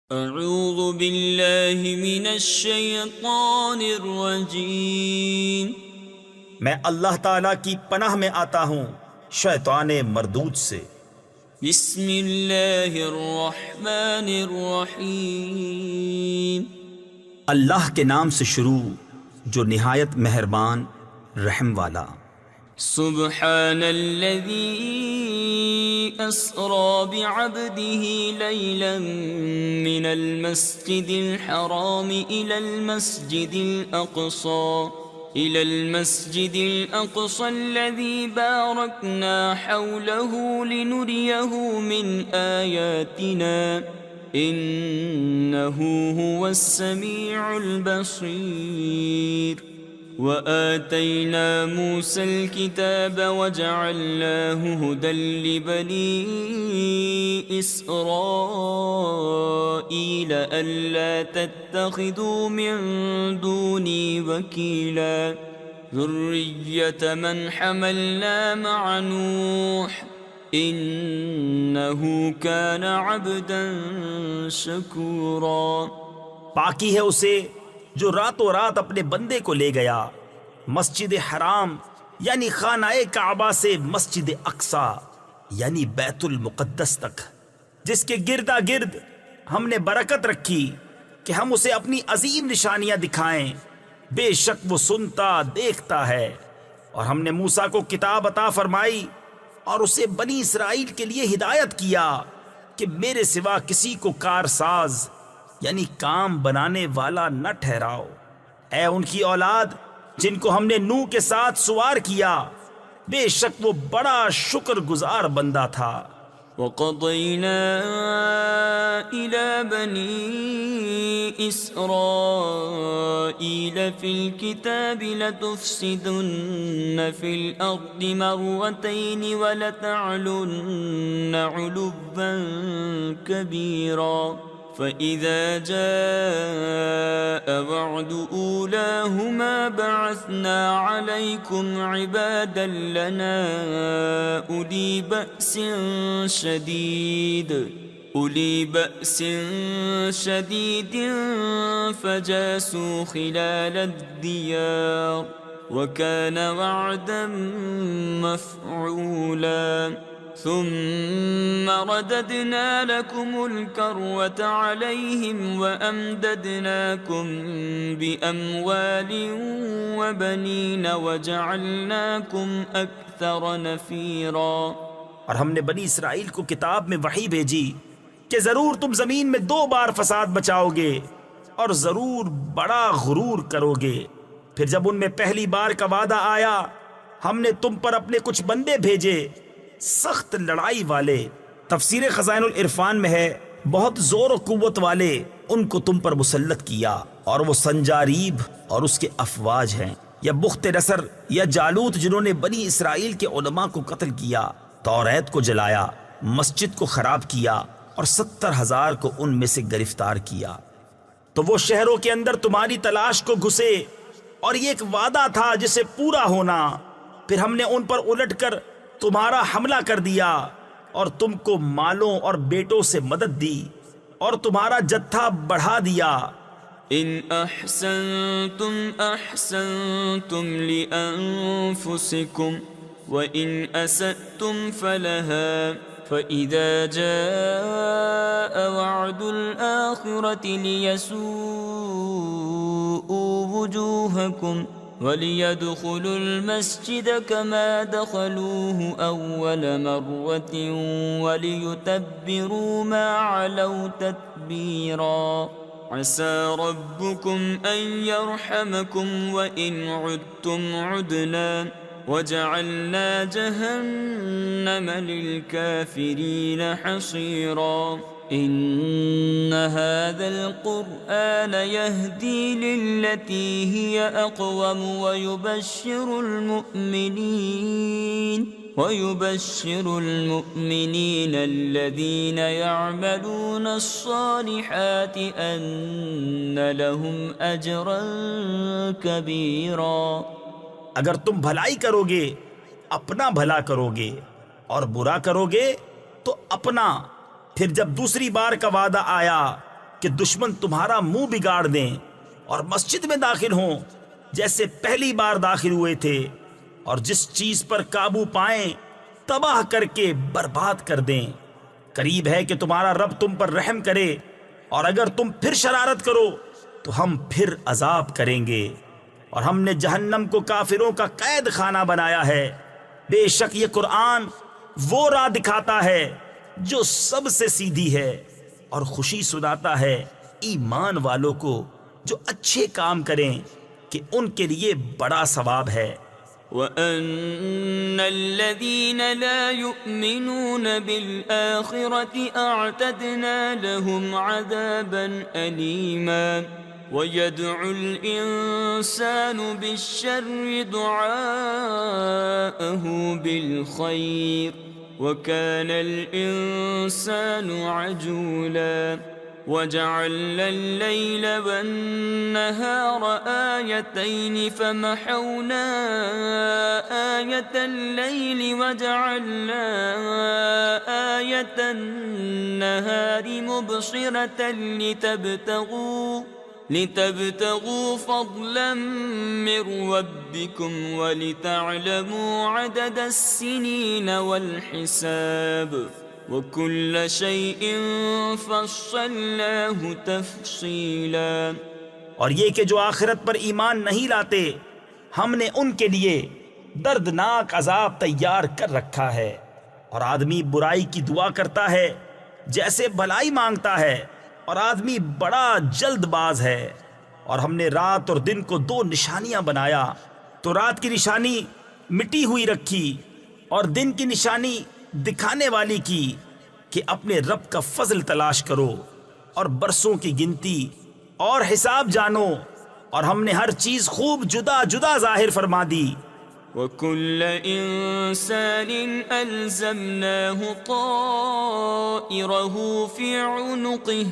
अऊज़ु बिल्लाहि मिनश्शैतानिर्रजीम। मैं अल्लाह ताला की पनाह में आता हूँ शैताने मरदूद से। बिस्मिल्लाहिर्रहमानिर्रहीम। अल्लाह के नाम से शुरू जो निहायत मेहरबान रहम वाला। सुब्हानल्लज़ी अस्रा बिअब्दिही लैलन मिनल मस्जिदिल हराम इलल मस्जिदिल अक़सा अल्लज़ी बारकना हौलहु लिनुरियहु मिन आयातिना इन्नहु हुवस समीउल बसीर। वआतैना मूसल किताब वजअलनाहु हुदल लिबनी इसराईल अल्ला तत्तखिदू मिन दूनी वकीला ज़ुर्रिय्यत मन हमलना मअ नूह इन्नहु कान अब्दन शकूरा। पाकी है उसे जो रातों रात अपने बंदे को ले गया मस्जिद हराम यानी खानाए काबा से मस्जिद अक्सा यानी बैतुल मुक़द्दस तक, जिसके गिरदा गिर्द हमने बरकत रखी कि हम उसे अपनी अजीम निशानियां दिखाएं। बेशक वो सुनता देखता है। और हमने मूसा को किताब अता फरमाई और उसे बनी इसराइल के लिए हिदायत किया कि मेरे सिवा किसी को कारसाज यानी काम बनाने वाला न ठहराओ। ऐ उनकी औलाद जिनको हमने नूह के साथ सुवार किया, बेशक वो बड़ा शुक्रगुजार बंदा था। वक़ज़यना इला बनी इसराईल फिल किताबि लतुफ़्सिदुन्न फिल अर्दि मर्रतैन वलतअलुन्न उलुव्वन कबीरा। फ़इज़ा जाअ वअद ऊलाहुमा बअसना अलैकुम इबादन लना उली बअसिन शदीद फजासू खिलालद दियार वकान वअदन मफ़ऊला। ثم رددنا لكم الكرة عليهم وأمددناكم بأموال وبنين وجعلناكم أكثر नफ़ीरा। और हमने बनी इसराइल को किताब में वही भेजी कि जरूर तुम जमीन में 2 बार फसाद मचाओगे और जरूर बड़ा गुरूर करोगे। फिर जब उनमें पहली बार का वादा आया, हमने तुम पर अपने कुछ बंदे भेजे सख्त लड़ाई वाले। तफसीर खज़ाइनुल इरफान में है बहुत जोर और कुव्वत वाले उनको तुम पर मुसल्लत किया, और वो संजारीब और उसके अफवाज हैं, या बुख्त नसर या जालूत जिन्होंने बनी इसराइल के उलमा को कत्ल किया, तौरात को जलाया, मस्जिद को खराब किया और 70,000 को उनमें से गिरफ्तार किया। तो वो शहरों के अंदर तुम्हारी तलाश को घुसे और ये एक वादा था जिसे पूरा होना। फिर हमने उन पर उलटकर तुम्हारा हमला कर दिया और तुमको मालों और बेटों से मदद दी और तुम्हारा जत्था बढ़ा दिया। इन अहसनतुम लिअन्फुसिकुम व इन असअतुम फलहा फ़इज़ा जाअ वअदुल आखिरति लियसूअू वुजूहकुम वलियदखुलुल मस्जिद कमा दखलूहु अव्वल मर्रतिन वलियुतब्बिरू मा अलौ तत्बीरा। असा रब्बुकुम अन यरहमकुम व इन उद्तुम उदना वजअलना जहन्नम लिलकाफिरीन हसीरा। इन्न हाज़ल क़ुरआन यहदी लिल्लती हिय अक़वम वयुबश्शिरुल मुमिनीन अल्लज़ीन यअमलून अस्सालिहाति अन्न लहुम अजरन कबीरा। अगर तुम भलाई करोगे अपना भला करोगे और बुरा करोगे तो अपना। फिर जब दूसरी बार का वादा आया कि दुश्मन तुम्हारा मुंह बिगाड़ दें और मस्जिद में दाखिल हों जैसे पहली बार दाखिल हुए थे, और जिस चीज पर काबू पाएं तबाह करके बर्बाद कर दें। करीब है कि तुम्हारा रब तुम पर रहम करे, और अगर तुम फिर शरारत करो तो हम फिर अजाब करेंगे। और हमने जहन्नम को काफिरों का कैद खाना बनाया है। बेशक ये कुरान वो राह दिखाता है जो सबसे सीधी है, और खुशी सुनाता है ईमान वालों को जो अच्छे काम करें कि उनके लिए बड़ा सवाब है। وَأَنَّ الَّذِينَ لَا يُؤْمِنُونَ بِالْآخِرَةِ أَعْتَدْنَا لَهُمْ عَذَابًا أَلِيمًا وَيَدْعُ الْإِنسَانُ بِالشَّرِّ دُعَاءَهُ بِالْخَيْرِ وَكَانَ الْإِنسَانُ عَجُولًا وَجَعَلْنَا اللَّيْلَ وَالنَّهَارَ آيَتَيْنِ فَمَحَوْنَا آيَةَ اللَّيْلِ وَجَعَلْنَا آيَةَ النَّهَارِ مُبْصِرَةً لتبتغوا فضلا من ربكم ولتعلموا عدد السنين والحساب وكل شيء فصلناه تفصيلا। और ये कि जो आखिरत पर ईमान नहीं लाते, हमने उनके लिए दर्दनाक अजाब तैयार कर रखा है। और आदमी बुराई की दुआ करता है जैसे भलाई मांगता है, और आदमी बड़ा जल्दबाज है। और हमने रात और दिन को दो निशानियां बनाया, तो रात की निशानी मिटी हुई रखी और दिन की निशानी दिखाने वाली की कि अपने रब का फजल तलाश करो और बरसों की गिनती और हिसाब जानो। और हमने हर चीज खूब जुदा जुदा जाहिर फरमा दी। وَكُلَّ إِنسَانٍ أَلْزَمْنَاهُ طَائِرَهُ فِي عُنُقِهِ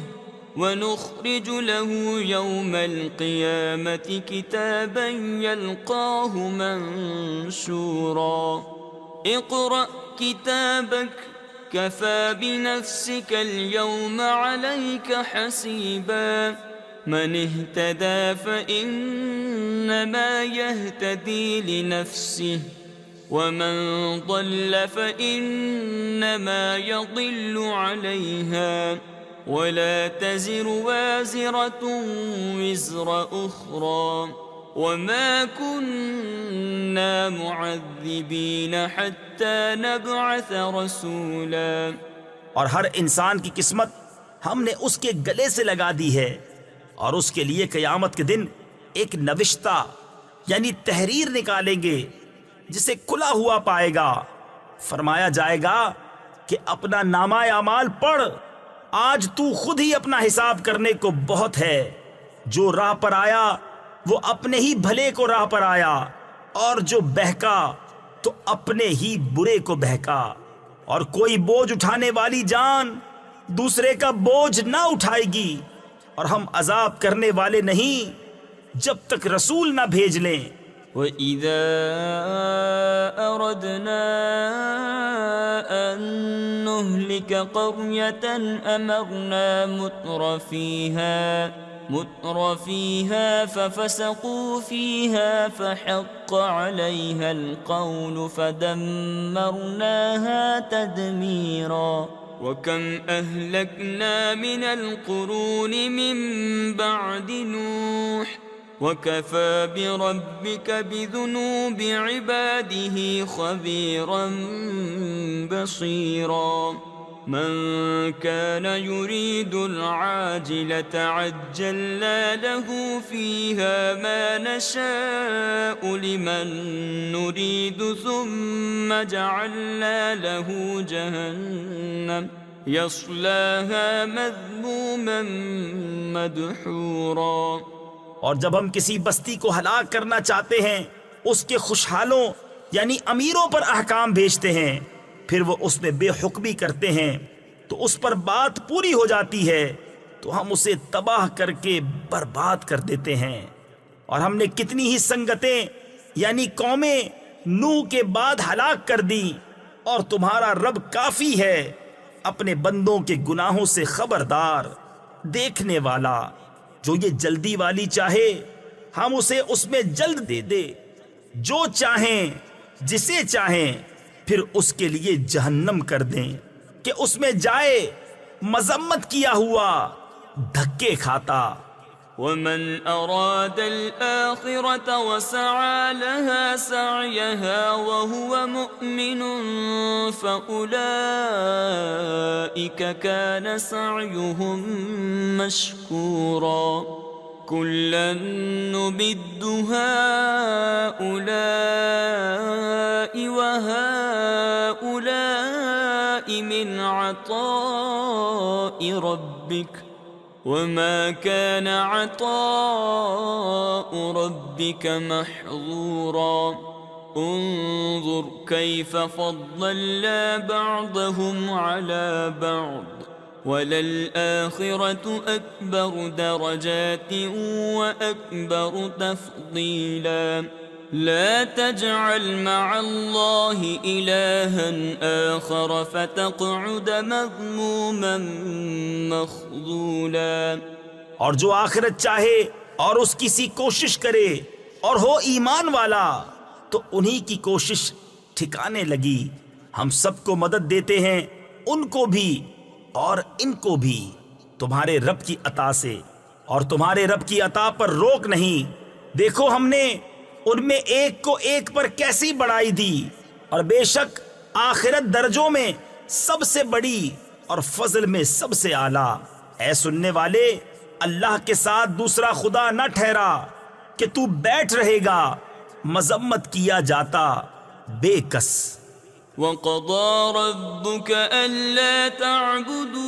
وَنُخْرِجُ لَهُ يَوْمَ الْقِيَامَةِ كِتَابًا يَلْقَاهُ مَنشُورًا اقْرَأْ كِتَابَكَ كَفَى بِنَفْسِكَ الْيَوْمَ عَلَيْكَ حَسِيبًا من اهتدى فإنما يهتدي لنفسه ومن ضل فإنما يضل عليها ولا تزر وازرة وزر أخرى وما كنا معذبين حتى نبعث رسولا। और हर इंसान की किस्मत हमने उसके गले से लगा दी है, और उसके लिए क़यामत के दिन एक नविश्ता यानी तहरीर निकालेंगे जिसे खुला हुआ पाएगा। फरमाया जाएगा कि अपना नामा अमाल पढ़, आज तू खुद ही अपना हिसाब करने को बहुत है। जो राह पर आया वो अपने ही भले को राह पर आया, और जो बहका तो अपने ही बुरे को बहका। और कोई बोझ उठाने वाली जान दूसरे का बोझ ना उठाएगी, और हम अजाब करने वाले नहीं जब तक रसूल ना भेज लें। وَإِذَا أَرَدْنَا أَن نُّهْلِكَ قَرْيَةً أَمَرْنَا مُتْرَ فِيهَا فَفَسَقُوا فِيهَا فَحَقَّ عَلَيْهَا الْقَوْلُ فَدَمَّرْنَاهَا تَدْمِيرًا وَكَمْ أَهْلَكْنَا مِنَ الْقُرُونِ مِنْ بَعْدِ نُوحٍ وَكَفَى بِرَبِّكَ بِذُنُوبِ عِبَادِهِ خَبِيرًا بَصِيرًا من كان يريد العاجلة عجلنا له فيها ما نشاء لمن نريد ثم جعلنا له جهنم يصلاها مذموما مدحورا। और जब हम किसी बस्ती को हलाक करना चाहते हैं, उसके खुशहालों यानी अमीरों पर अहकाम भेजते हैं, फिर वो उसमें बेहुक्मी करते हैं तो उस पर बात पूरी हो जाती है, तो हम उसे तबाह करके बर्बाद कर देते हैं। और हमने कितनी ही संगतें यानी कौमें नूह के बाद हलाक कर दी, और तुम्हारा रब काफी है अपने बंदों के गुनाहों से खबरदार। देखने वाला। जो ये जल्दी वाली चाहे हम उसे उसमें जल्द दे दे, जो चाहें जिसे चाहें फिर उसके लिए जहन्नम कर दें कि उसमें जाए मजम्मत किया हुआ धक्के खाता। वमन अरादल आखिरत वसअ लहा सअयहा वहुव मुअमिनुन फउलाइक कान सअयुहुम मशकूरा। कुल्लन नुमिद्दु हाउलाइ व हाउलाइ मिन अताइ रब्बिक वमा कान अताउ रब्बिक महज़ूरा। उन्ज़ुर कैफ़ फ़द्दलना बअदहुम अला बअद वलल आखिरतु अकबर दरजातिन व अकबर तफ़दीला। ला तजअल मअल्लाहि इलाहन आखर फतक़उद मज़मूमन मख़ज़ूला। और जो आखिरत चाहे और उसकी सी कोशिश करे और हो ईमान वाला तो उन्हीं की कोशिश ठिकाने लगी। हम सबको मदद देते हैं, उनको भी और इनको भी तुम्हारे रब की अता से, और तुम्हारे रब की अता पर रोक नहीं। देखो हमने उनमें एक को एक पर कैसी बढ़ाई दी, और बेशक आखिरत दर्जों में सबसे बड़ी और फजल में सबसे आला। ऐ सुनने वाले, अल्लाह के साथ दूसरा खुदा न ठहरा कि तू बैठ रहेगा मजम्मत किया जाता बेकस। वक़ज़ा रब्बुक अल्ला तअबुदू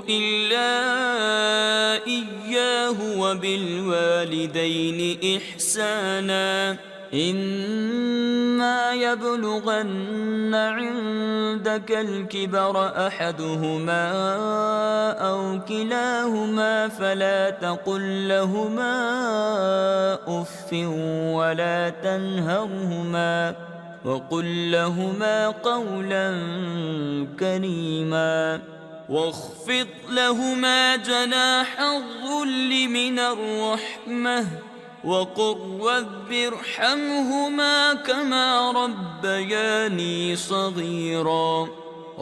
इल्ला इय्याहु व बिल वालिदैनि इहसाना। इम्मा यब्लुगन्न इंदकल किबर अहदुहुमा औ किलाहुमा फला तक़ुल लहुमा उफ़्फ़िन वला तन्हरहुमा वक़ुल लहुमा क़ौलन करीमा। वख़्फ़िद लहुमा जनाह अज़्ज़ुल्लि मिनर रहमह वक़ुल रब्बिरहमहुमा कमा रब्बयानी सग़ीरा।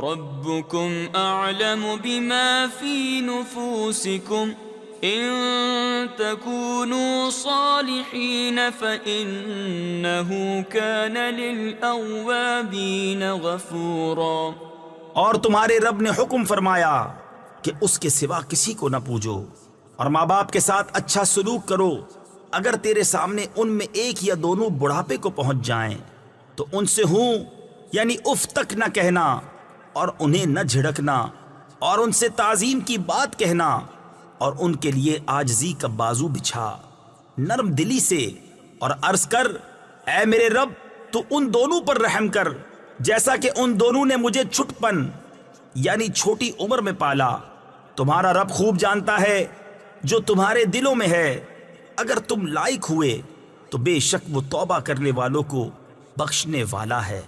रब्बुकुम अअलमु बिमा फ़ी नुफ़ूसिकुम इन तकूनू सालिहीन फ़इन्नहु कान लिलअव्वाबीन गफ़ूरा। और तुम्हारे रब ने हुक्म फरमाया कि उसके सिवा किसी को न पूजो, और माँ बाप के साथ अच्छा सलूक करो। अगर तेरे सामने उनमें एक या दोनों बुढ़ापे को पहुंच जाएं तो उनसे हूँ यानी उफ तक न कहना, और उन्हें न झिड़कना, और उनसे ताज़ीम की बात कहना, और उनके लिए आजजी का बाजू बिछा नरम दिली से, और अर्ज कर, ऐ मेरे रब तू उन दोनों पर रहम कर जैसा कि उन दोनों ने मुझे छुटपन यानी छोटी उम्र में पाला। तुम्हारा रब खूब जानता है जो तुम्हारे दिलों में है। अगर तुम लायक हुए तो बेशक वो तौबा करने वालों को बख्शने वाला है।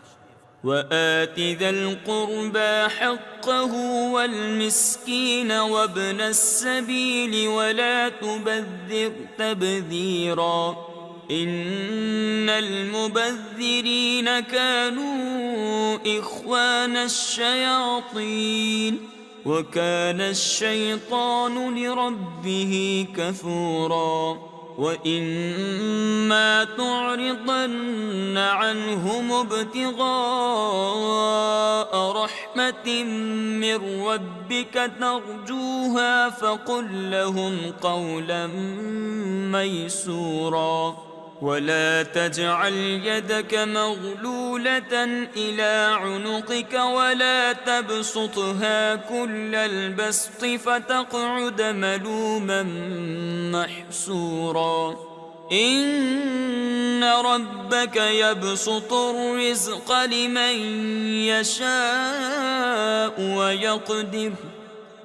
वआति ज़िल क़ुर्बा हक़्क़हु वल मिस्कीन वब्न अस्सबील वला तुबज़्ज़िर तबज़ीरा। इन्नल मुबज़्ज़िरीन कानू इख़्वानश्शयातीन वकान अश्शैतानु लिरब्बिही कफ़ूरा। वइम्मा तुअरिदन्न अन्हुम इब्तिग़ाअ रहमतिन मिर रब्बिक तर्जूहा फ़क़ुल लहुम क़ौलन मयसूरा। वला तजअल यदक मग़लूलतन इला उनुक़िक वला तबसुतहा कुल्लल बस्ति फ़तक़उद मलूमन महसूरा। इन्न रब्बक यबसुतुर रिज़्क़ लिमन यशाअ व यक़दिर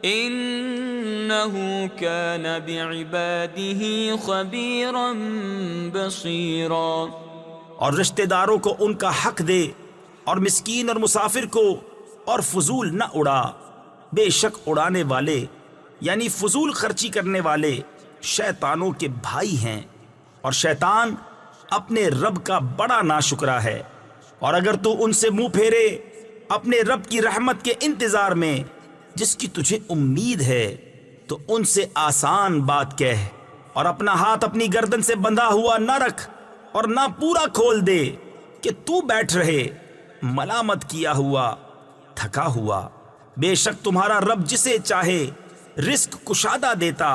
इन्नहु कान बिइबादिही ख़बीरन बसीरा। और रिश्तेदारों को उनका हक दे, और मिस्कीन और मुसाफिर को और फजूल न उड़ा। बेशक उड़ाने वाले यानी फजूल खर्ची करने वाले शैतानों के भाई हैं, और शैतान अपने रब का बड़ा नाशुक्रा है। और अगर तू उनसे मुंह फेरे अपने रब की रहमत के इंतजार में जिसकी तुझे उम्मीद है, तो उनसे आसान बात कह, और अपना हाथ अपनी गर्दन से बंधा हुआ न रख और ना पूरा खोल दे कि तू बैठ रहे मलामत किया हुआ, थका हुआ। बेशक तुम्हारा रब जिसे चाहे रिस्क कुशादा देता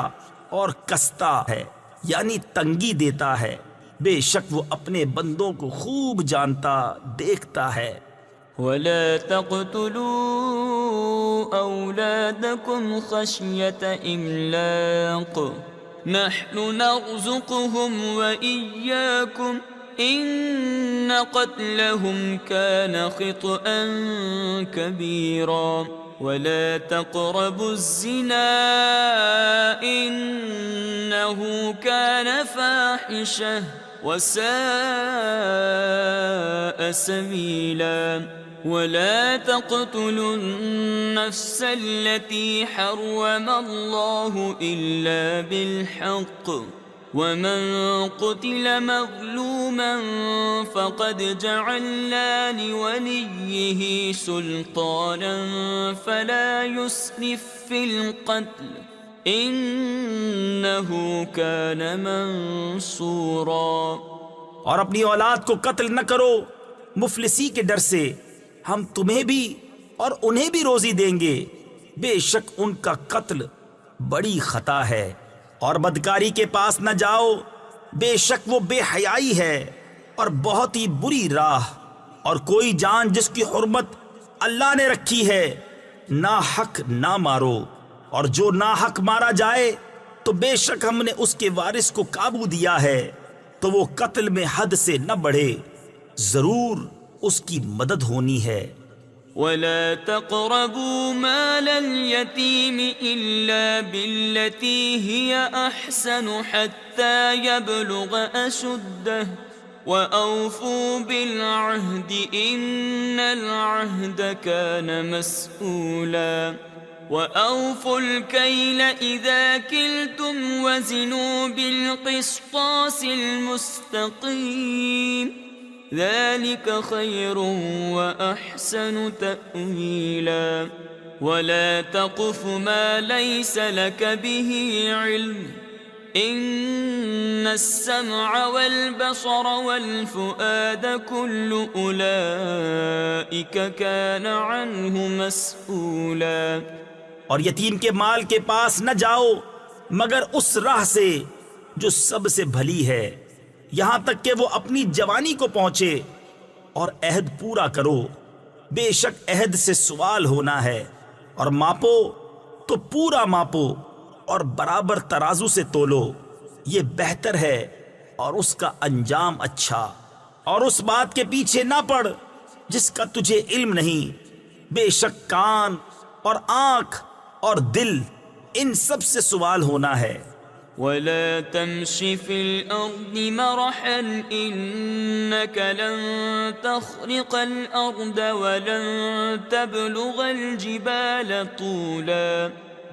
और कसता है, यानी तंगी देता है। बेशक वो अपने बंदों को खूब जानता देखता है। वला तक़्तुलू औलादकुम खश्यत इम्लाक़ नहनु नर्ज़ुक़ुहुम व इय्याकुम इन्न क़त्लहुम कान ख़ित्अन कबीरा वला तक़रबुज़्ज़िना इन्नहु कान फ़ाहिशह वसाअ सबीला वला तक़्तुलुन्नफ्स अल्लती हर्रमल्लाहु इल्ला बिल्हक़् वमन क़ुतिल मज़लूमन फ़क़द जअलना लिवलिय्यिहि सुल्तानन फ़ला युस्रिफ़ फ़िल क़त्ल इन्नहु कान मंसूरा। और अपनी औलाद को कत्ल न करो मुफलिसी के डर से, हम तुम्हें भी और उन्हें भी रोजी देंगे। बेशक उनका कत्ल बड़ी खता है। और बदकारी के पास न जाओ, बेशक वो बेहयाई है और बहुत ही बुरी राह। और कोई जान जिसकी हुर्मत अल्लाह ने रखी है, ना हक ना मारो, और जो ना हक मारा जाए तो बेशक हमने उसके वारिस को काबू दिया है, तो वो कत्ल में हद से न बढ़े, जरूर उसकी मदद होनी है। वला तक़रबू मालल यतीम इल्ला बिल्लती हिय अहसनु हत्ता यबलुग अशुद्दह व औफू बिल अहद इन्नल अहद कान मस्ऊला व औफुल कैल इज़ा किल्तुम वज़िनू बिल क़िस्तासिल मुस्तक़ीम ज़ालिक खैरुन व अहसनु तअवीला वला तक़फ़ मा लैस लक बिही इल्म इन्नस्समअ वल बसर वल फुआद कुल्लु उलाइक कान अन्हु मस्ऊला। और यतीम के माल के पास न जाओ मगर उस राह से जो सबसे भली है, यहां तक कि वो अपनी जवानी को पहुंचे, और अहद पूरा करो। बेशक अहद से सवाल होना है। और मापो तो पूरा मापो और बराबर तराजू से तोलो, ये बेहतर है और उसका अंजाम अच्छा। और उस बात के पीछे ना पड़ जिसका तुझे इल्म नहीं। बेशक कान और आंख और दिल, इन सब से सवाल होना है। वला तमशी फिल अर्दि मरहन इन्नक लन तख़रिक़ल अर्द वलन तबलुग़ल जिबाल तूला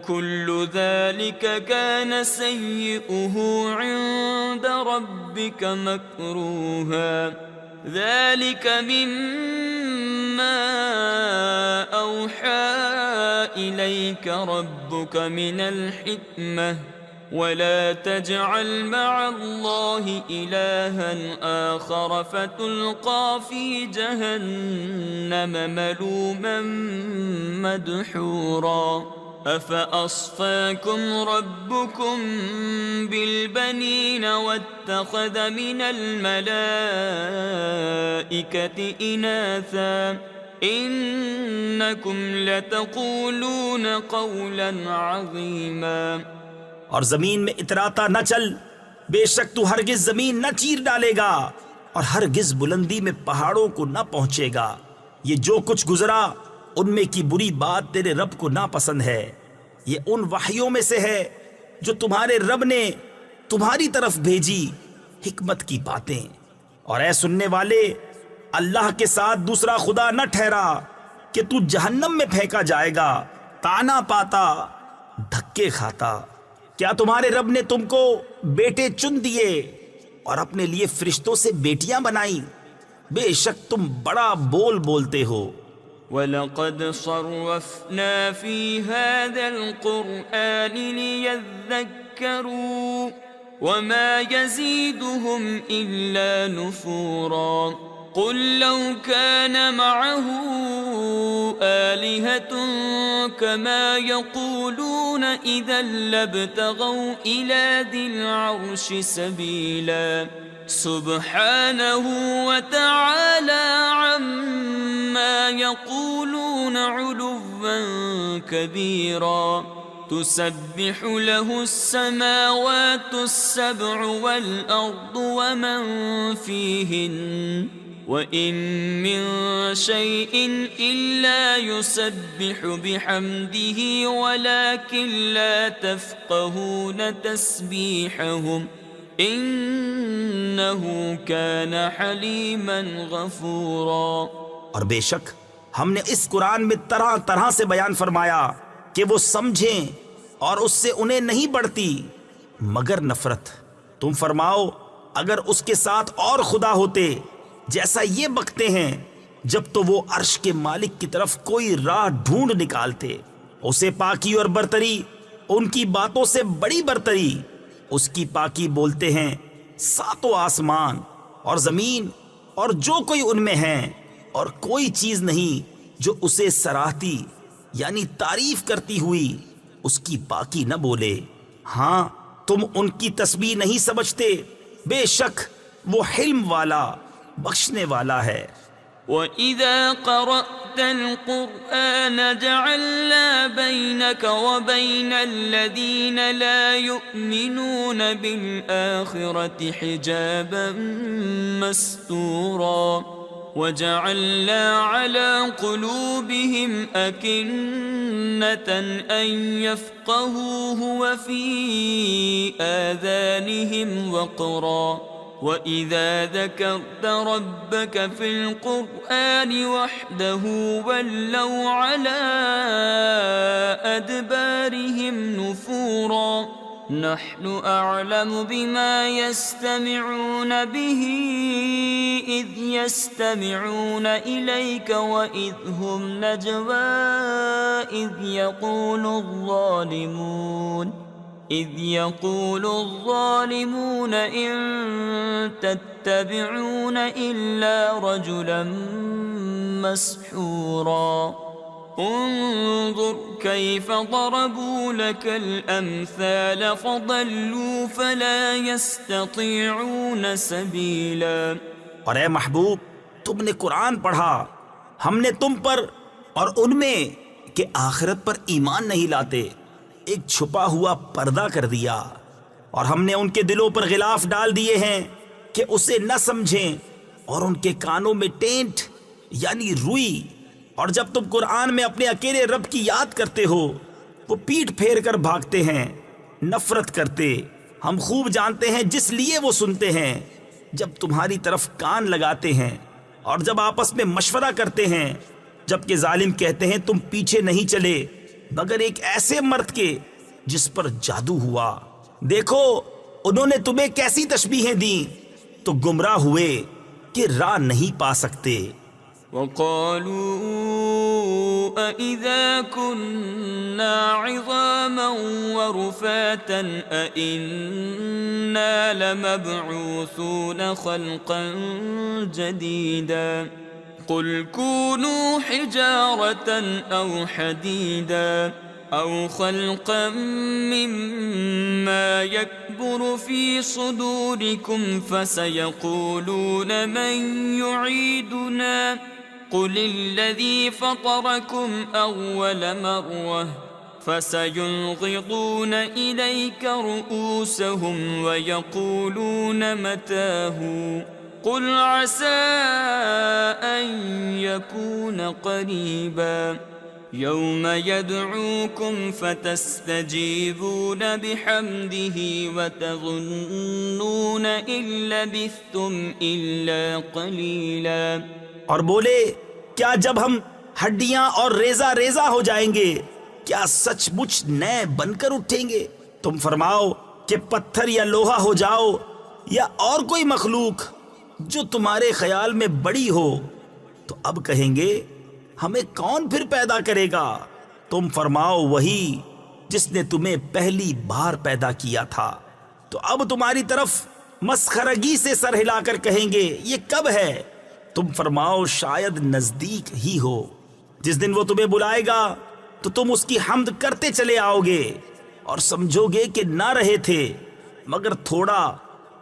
कुल्लु ज़ालिक कान सय्यिउहु इंद रब्बिक मकरूहा ज़ालिक मिम्मा औहा इलैक रब्बुक मिनल हिक्मह वला तजअल मअल्लाहि इलाहन आखर फतुल्क़ा फ़ी जहन्नम मलूमन मदहूरा अफ़अस्फ़ाकुम रब्बुकुम बिलबनीन वत्तख़ज़ मिनल मलाइकति इनासा इन्नकुम लतक़ूलून क़ौलन अज़ीमा। और जमीन में इतराता न चल, बेशक तू हरगिज जमीन न चीर डालेगा और हरगिज बुलंदी में पहाड़ों को न पहुंचेगा। ये जो कुछ गुजरा उनमें की बुरी बात तेरे रब को नापसंद है। ये उन वहयों में से है जो तुम्हारे रब ने तुम्हारी तरफ भेजी, हिकमत की बातें। और ऐ सुनने वाले, अल्लाह के साथ दूसरा खुदा न ठहरा कि तू जहन्नम में फेंका जाएगा, ताना पाता धक्के खाता। क्या तुम्हारे रब ने तुमको बेटे चुन दिए और अपने लिए फरिश्तों से बेटियां बनाई? बेशक तुम बड़ा बोल बोलते हो। वलक़द सर्रफ़ना फ़ी हाज़ल क़ुरआन लियज़्ज़क्करू वमा यज़ीदुहुम इल्ला नुफ़ूरा क़ुल लौ कान मअहू आलिहतुन कमा यक़ूलून इज़न लब्तग़ौ इला ज़िल अर्शि सबीला सुब्हानहू व तआला अम्मा यक़ूलून उलुव्वन कबीरा तुसब्बिहु लहुस्समावातु अस्सब्उ वल अर्दु वमन फ़ीहिन वइन मिन शैइन इल्ला युसब्बिहु बिहम्दिही वलाकिन ला तफ़क़हून तस्बीहहुम इन्नहु कान हलीमन गफूरा। और बेशक हमने इस कुरान में तरह तरह से बयान फरमाया कि वो समझें और उससे उन्हें नहीं बढ़ती मगर नफरत। तुम फरमाओ, अगर उसके साथ और खुदा होते जैसा ये बकते हैं, जब तो वो अर्श के मालिक की तरफ कोई राह ढूंढ निकालते। उसे पाकी और बरतरी, उनकी बातों से बड़ी बरतरी। उसकी पाकी बोलते हैं सातों आसमान और जमीन और जो कोई उनमें है, और कोई चीज नहीं जो उसे सराहती यानी तारीफ करती हुई उसकी पाकी न बोले। हाँ, तुम उनकी तस्बीह नहीं समझते, बेशक वो हिल्म वाला बख्शने वाला है। वइज़ा क़रअतल क़ुरआन जअलना बैनक व बैनल लज़ीना ला युमिनून बिल आखिरति हिजाबन मस्तूरा वजअलना अला क़ुलूबिहिम अकिन्नतन अन यफ़क़हूहु व फ़ी आज़ानिहिम वक़रा वइज़ा ज़करत रब्बक फ़िल क़ुरआन वहदहु वल्लौ अला अदबारिहिम नुफ़ूरा नहनु अअलमु बिमा यस्तमिऊन बिही इज़ यस्तमिऊन इलैक वइज़ हुम नजवा इज़ यक़ूलु الظالمون إن تتبعون إلا رجلا مسحورا انظر كيف ضربوا لك الأمثال فضلوا فلا يستطيعون سبيلا। और ए महबूब, तुमने कुरान पढ़ा, हमने तुम पर और उनमें के आखिरत पर ईमान नहीं लाते एक छुपा हुआ पर्दा कर दिया, और हमने उनके दिलों पर गिलाफ डाल दिए हैं कि उसे न समझें, और उनके कानों में टेंट यानी रुई। और जब तुम कुरान में अपने अकेले रब की याद करते हो, वो पीठ फेर कर भागते हैं, नफरत करते। हम खूब जानते हैं जिस लिए वो सुनते हैं, जब तुम्हारी तरफ कान लगाते हैं और जब आपस में मशवरा करते हैं, जबकि जालिम कहते हैं तुम पीछे नहीं चले मगर एक ऐसे मर्द के जिस पर जादू हुआ। देखो उन्होंने तुम्हें कैसी तशबीहें दी, तो गुमराह हुए कि राह नहीं पा सकते। वक़ालू अइज़ा कुन्ना इज़ामन व रुफ़ातन अइन्ना लमबऊसून खल्क़न जदीदा क़ुल कूनू हिजारतन औ हदीदा औ खल्क़न मिम्मा यकबुरु फ़ी सुदूरिकुम फसयक़ूलून मन युईदुना क़ुलिल्लज़ी फ़तरकुम अव्वल मर्रह फसयुनग़िज़ून इलैक रुऊसहुम वयक़ूलून मताहु क़ुल असा अन यकून क़रीबा यौम यदऊकुम फतस्तजीबून बिहम्दिही वतज़ुन्नून इन लबिस्थुम इल्ला क़लीला। और बोले, क्या जब हम हड्डियां और रेजा रेजा हो जाएंगे क्या सचमुच नए बनकर उठेंगे? तुम फरमाओ कि पत्थर या लोहा हो जाओ या और कोई मखलूक जो तुम्हारे ख्याल में बड़ी हो, तो अब कहेंगे हमें कौन फिर पैदा करेगा? तुम फरमाओ वही जिसने तुम्हें पहली बार पैदा किया था। तो अब तुम्हारी तरफ मस्खरगी से सर हिलाकर कहेंगे ये कब है? तुम फरमाओ शायद नजदीक ही हो। जिस दिन वो तुम्हें बुलाएगा तो तुम उसकी हम्द करते चले आओगे और समझोगे कि ना रहे थे मगर थोड़ा।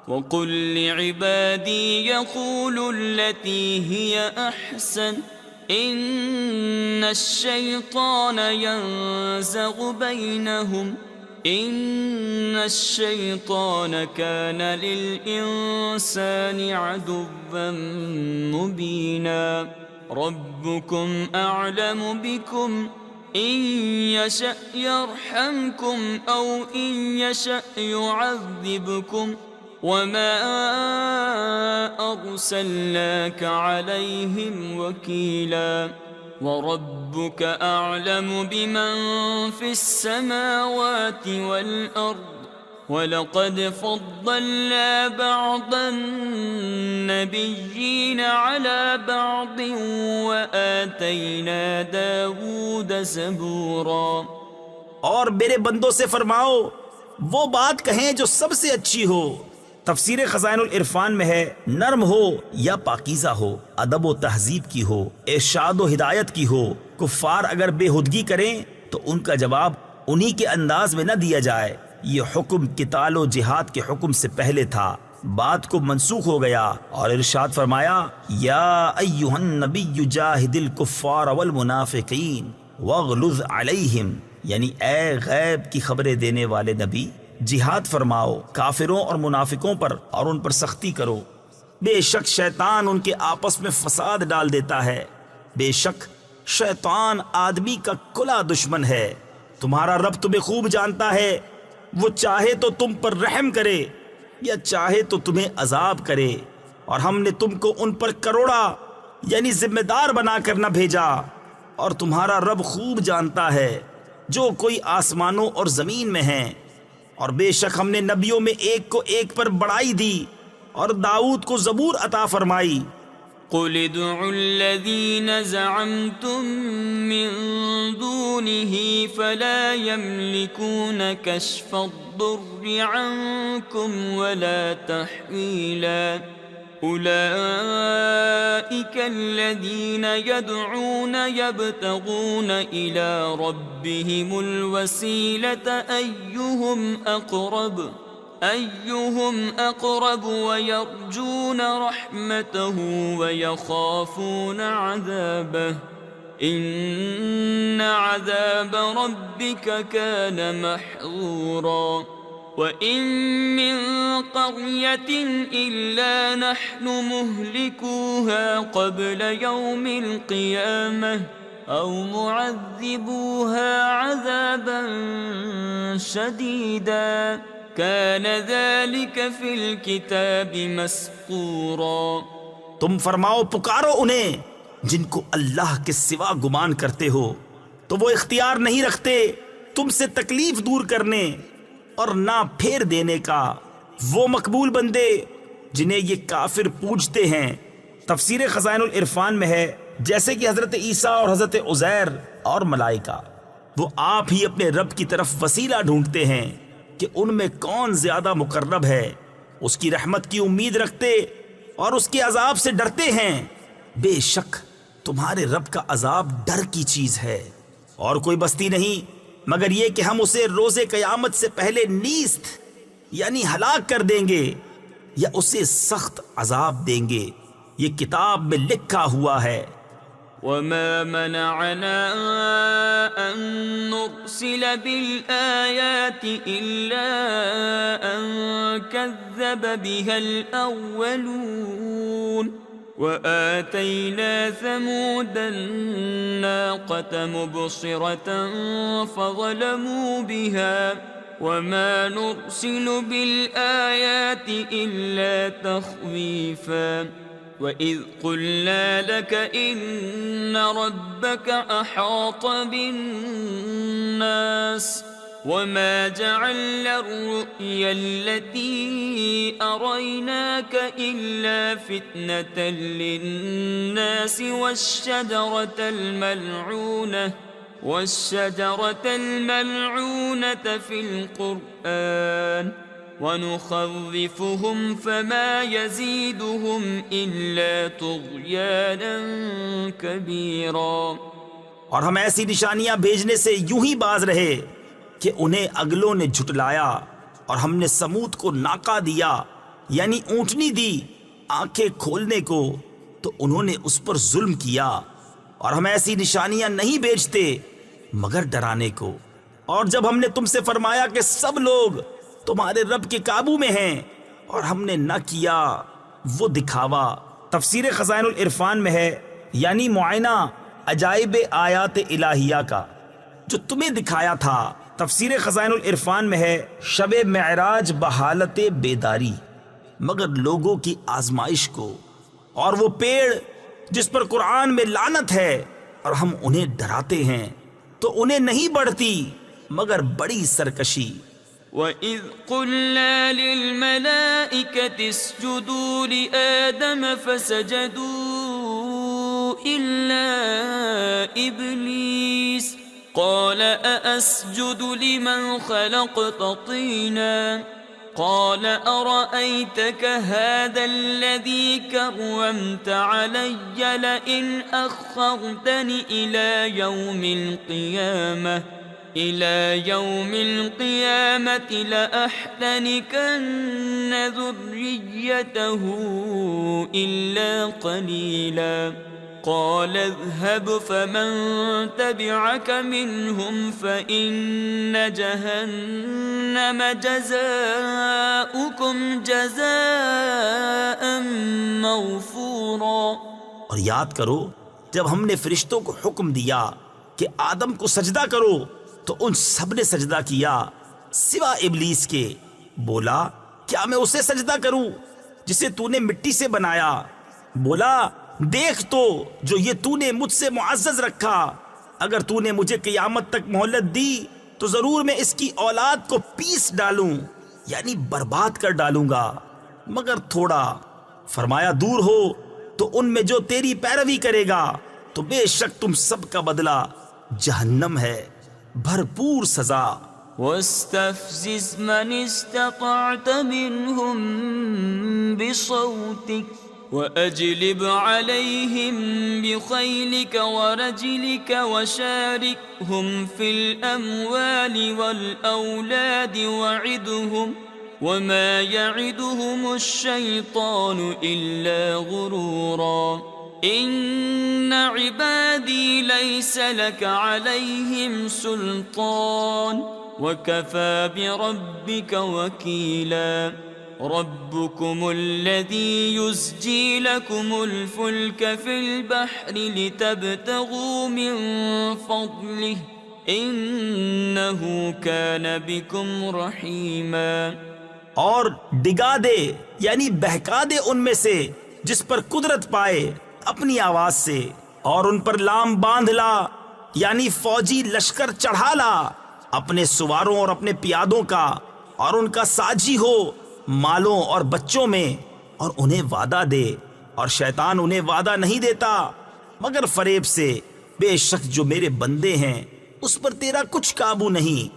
वक़ुल लिइबादी यक़ूलुल्लती हिय अहसन इन्नश्शैतान यंज़ग़ु बैनहुम इन्नश्शैतान कान लिल्इंसानि अदुव्वन मुबीना रब्बुकुम अअलमु बिकुम इन यशअ यरहमकुम औ इन यशअ युअज़्ज़िबकुम वमा अर्सलनाक अलैहिम वकीला वरब्बुक अअलमु बिमन फिस्समावाति वल अर्द वलक़द फ़द्दलना बअदन-नबिय्यीन अला बअदिन वआतैना दाऊद ज़बूरा। और मेरे बंदों से फरमाओ वो बात कहें जो सबसे अच्छी हो। तफसीर खज़ाइनुल इरफान में है, नर्म हो या पाकीज़ा हो, अदब व तहजीब की हो, इरशाद व हिदायत की हो। कुफ्फार अगर बेहुदगी करें तो उनका जवाब उन्हीं के अंदाज में न दिया जाए। ये हुक्म किताल व जिहाद के हुक्म से पहले था, बात को मंसूख हो गया और इरशाद फरमाया या अय्युहन नबिय्यु जाहिदिल कुफ्फार वल मुनाफिकीन वग़लुज़ अलैहिम, यानी ए गैब की खबरें देने वाले नबी, जिहाद फरमाओ काफिरों और मुनाफिकों पर और उन पर सख्ती करो। बेशक शैतान उनके आपस में फसाद डाल देता है। बेशक शैतान आदमी का खुला दुश्मन है। तुम्हारा रब तुम्हें खूब जानता है, वो चाहे तो तुम पर रहम करे या चाहे तो तुम्हें अजाब करे। और हमने तुमको उन पर करोड़ा यानी जिम्मेदार बनाकर न भेजा। और तुम्हारा रब खूब जानता है जो कोई आसमानों और जमीन में है। और बेशक हमने नबियों में एक को एक पर बढ़ाई दी और दाऊद को ज़बूर अता फरमाई। क़ुल उद्उल्लज़ीन ज़अमतुम मिन दूनिही फला यमलिकून कश्फ़द्दुर्रि अन्कुम वला तहवीला उलाइक अल्लज़ीन यदऊन यब्तगून इला रब्बिहिमुल वसीलत अय्युहुम अक़रब वयर्जून रहमतहु वयख़ाफ़ून अज़ाबह इन्न अज़ाब रब्बिक कान महज़ूरा। वइन मिन क़र्यतिन इल्ला नहनु मुहलिकूहा क़ब्ल यौमिल क़ियामह औ मुअज़्ज़िबूहा अज़ाबन शदीदा कान ज़ालिक फ़िल किताबि मस्कूरा। तुम फरमाओ पुकारो उन्हें जिनको अल्लाह के सिवा गुमान करते हो, तो वो इख्तियार नहीं रखते तुमसे तकलीफ दूर करने और ना फेर देने का। वो मकबूल बंदे जिन्हें ये काफिर पूजते हैं। तफसीर खज़ाइनुल इरफान में है, जैसे कि हज़रत ईसा और हज़रत उज़ैर और मलाइका वो आप ही अपने रब की तरफ वसीला ढूंढते हैं कि उनमें कौन ज्यादा मुकर्रब है। उसकी रहमत की उम्मीद रखते और उसके अजाब से डरते हैं। बेशक तुम्हारे रब का अजाब डर की चीज है और कोई बस्ती नहीं मगर ये कि हम उसे रोजे कयामत से पहले नीस्त यानी हलाक कर देंगे या उसे सख्त अजाब देंगे। ये किताब में लिखा हुआ है। वमा मनअना अन नुरसिल बिल आयाति इल्ला अन कज़्ज़ब बिहल अव्वलून वआतैना समूदन नाक़त मुबसिरतन फ़ज़लमू बिहा वमा नुरसिलु बिल आयाति इल्ला तख़वीफ़ा وإذ قلنا لك إن ربك أحاط بالناس وما جعلنا الرؤيا التي أريناك إلا فتنة للناس والشجرة الملعونة في القرآن ونخوفهم فما يزيدهم إلا طغيانا كبيرا। और हम ऐसी निशानियां भेजने से यूं ही बाज रहे कि उन्हें अगलों ने झुटलाया, और हमने समूद को नाका दिया यानी ऊंटनी दी आंखें खोलने को, तो उन्होंने उस पर जुल्म किया। और हम ऐसी निशानियां नहीं भेजते मगर डराने को। और जब हमने तुमसे फरमाया कि सब लोग तुम्हारे रब के काबू में हैं, और हमने न किया वो दिखावा। तफसीर खज़ाइनुल इरफान में है यानी मुआयना अजाइब आयात इलाहिया का जो तुम्हें दिखाया था। तफसीर खज़ाइनुल इरफान में है शबे मेराज बहालत बेदारी, मगर लोगों की आजमाइश को। और वो पेड़ जिस पर कुरान में लानत है और हम उन्हें डराते हैं तो उन्हें नहीं बढ़ती मगर बड़ी सरकशी। وَإِذْ قُلْنَا لِلْمَلَائِكَةِ اسْجُدُوا لِآدَمَ فَسَجَدُوا إِلَّا إِبْلِيسَ قَالَ أَأَسْجُدُ لِمَنْ خَلَقْتَ طِينًا قال أرأيتك هذا الذي كرمت علي لئن أخرتني إلى يوم القيامة لأحتنكن ذريته إلا قليلا قال اذهب فمن تبعك منهم فإن جهنم جزاؤكم جزاء موفورا। और याद करो जब हमने फरिश्तों को हुक्म दिया कि आदम को सजदा करो तो उन सब ने सजदा किया सिवा इब्लीस के। बोला क्या मैं उसे सजदा करूं जिसे तूने मिट्टी से बनाया? बोला देख तो जो ये तूने मुझसे मुअज़्ज़ज़ रखा, अगर तूने मुझे क़यामत तक मोहलत दी तो जरूर मैं इसकी औलाद को पीस डालूं यानी बर्बाद कर डालूंगा मगर थोड़ा। फरमाया दूर हो तो उनमें जो तेरी पैरवी करेगा तो बेशक तुम सब का बदला जहन्नम है, भरपूर सजा। वस्तफ़्ज़िज़ मन इस्तताअत मिनहुम बिसौतिक वअजलिब अलैहिम बिखैलिक वरजिलिक वशारिकहुम फिल अमवालि वल औलादि वइदहुम वमा यइदुहुमुश्शैतानु इल्ला गुरूरा। इन्न इबादी लैस लक अलैहिम सुल्तान वकफ़ा बिरब्बिक वकीला। रब्बुकुमुल्लज़ी युज़्जी लकुमुल फुल्क फिल बहरि लितब्तगू मिन फ़ज़लिहि इन्नहु कान बिकुम रहीमा। और डिगा दे यानी बहका दे उनमें से जिस पर कुदरत पाए अपनी आवाज से, और उन पर लाम बांध ला यानी फौजी लश्कर चढ़ा ला अपने सुवारों और अपने पियादों का, और उनका साजी हो मालों और बच्चों में, और उन्हें वादा दे और शैतान उन्हें वादा नहीं देता मगर फरेब से। बेशक जो मेरे बंदे हैं उस पर तेरा कुछ काबू नहीं,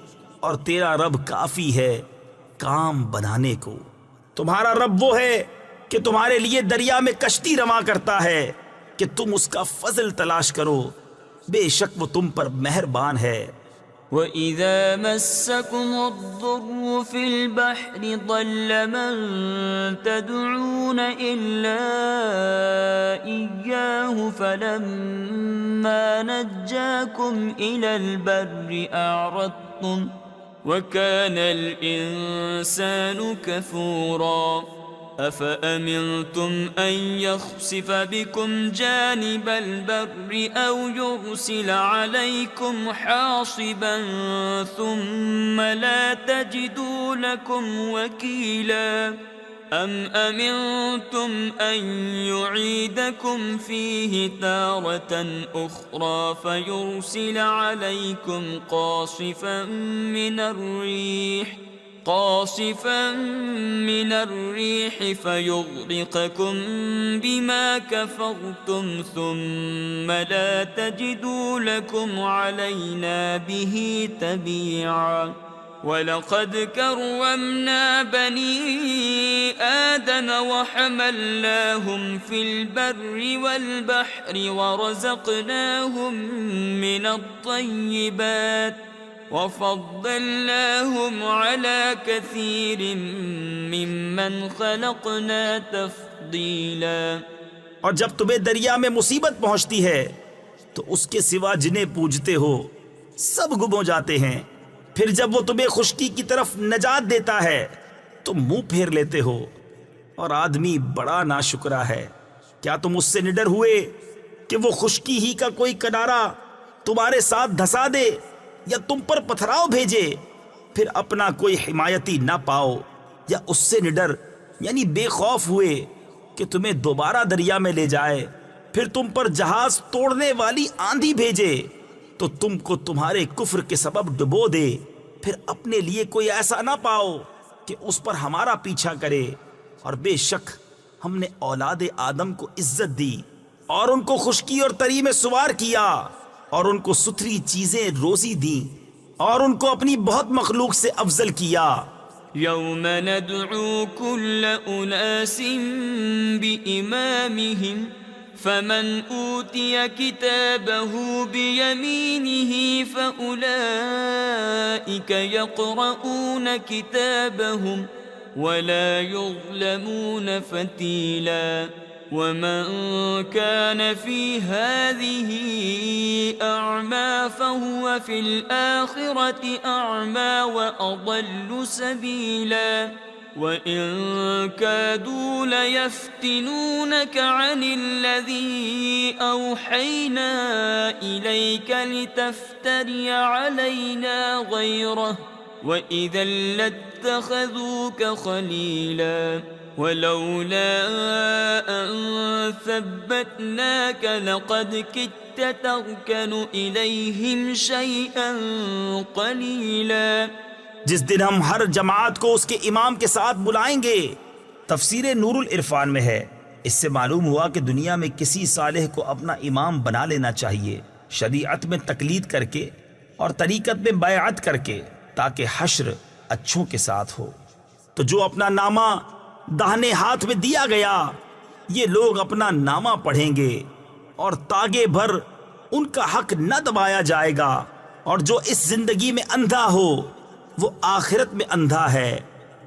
और तेरा रब काफी है काम बनाने को। तुम्हारा रब वो है कि तुम्हारे लिए दरिया में कश्ती रवा करता है कि तुम उसका फजल तलाश करो, बेशक वो तुम पर मेहरबान है। वइज़ा मस्सकुमुद्दुर्रु फिल बहरि ضل मन तदऊन इल्ला इय्याहु फलम्मा नज्जाकुम इलल बर्रि अअरद्तुम वकानल इंसानु कफूरा। अफ़अमिनतुम अन यख़सिफ़ बिकुम जानिबल बर्रि औ युरसिल अलैकुम हासिबन सुम्मा ला तजिदू लकुम वकीला। أم أمنتم أن يعيدكم فيه تارة أخرى فيرسل عليكم قاصفا من الريح فيغرقكم بما كفرتم ثم لا تجدوا لكم علينا به تبيعا ولقد كرمنا بني آدم وحملناهم في البر والبحر ورزقناهم من الطيبات وفضلناهم على كثير ممن خلقنا تفضيلا। और जब तुम्हें दरिया में मुसीबत पहुंचती है तो उसके सिवा जिन्हें पूजते हो सब गुम हो जाते हैं। फिर जब वो तुम्हें खुश्की की तरफ नजात देता है तो मुंह फेर लेते हो और आदमी बड़ा नाशुक्रा है। क्या तुम उससे निडर हुए कि वो खुश्की ही का कोई किनारा तुम्हारे साथ धंसा दे या तुम पर पथराव भेजे, फिर अपना कोई हिमायती ना पाओ, या उससे निडर यानी बेखौफ हुए कि तुम्हें दोबारा दरिया में ले जाए, फिर तुम पर जहाज तोड़ने वाली आंधी भेजे तो तुमको तुम्हारे कुफ्र के सबब डुबो दे, फिर अपने लिए कोई ऐसा ना पाओ कि उस पर हमारा पीछा करे। और बेशक हमने औलाद आदम को इज्जत दी और उनको खुश्की और तरी में सुवार किया और उनको सुथरी चीजें रोजी दी और उनको अपनी बहुत मखलूक से अफजल किया। यौम नदउ कुल्ल उनासिन बिइमामिहिम फमन ऊतिय किताबहु बियमीनिहि फउलाइक यक़रऊन किताबहुम वला युज़लमून फतीला वमन कान फी हाज़िही अअमा फहुव फिल आखिरति अअमा व अضल्लु सबीला वइन कादू लयफ्तिनूनक अनिल्लज़ी औहैना इलैक लितफ्तरि अलैना गैरह वइज़न लत्तख़ज़ूक खलीला वलौला अन थब्बतनाक लक़द किद्त तर्कनु इलैहिम शैअन क़लीला। जिस दिन हम हर जमात को उसके इमाम के साथ बुलाएंगे। तफसीर नूरुल इरफान में है। इससे मालूम हुआ कि दुनिया में किसी सालेह को अपना इमाम बना लेना चाहिए, शरीयत में तकलीद करके और तरीकत में बैअत करके, ताकि हश्र अच्छों के साथ हो। तो जो अपना नामा दाहिने हाथ में दिया गया, ये लोग अपना नामा पढ़ेंगे और तागे भर उनका हक न दबाया जाएगा। और जो इस जिंदगी में अंधा हो वो आखिरत में अंधा है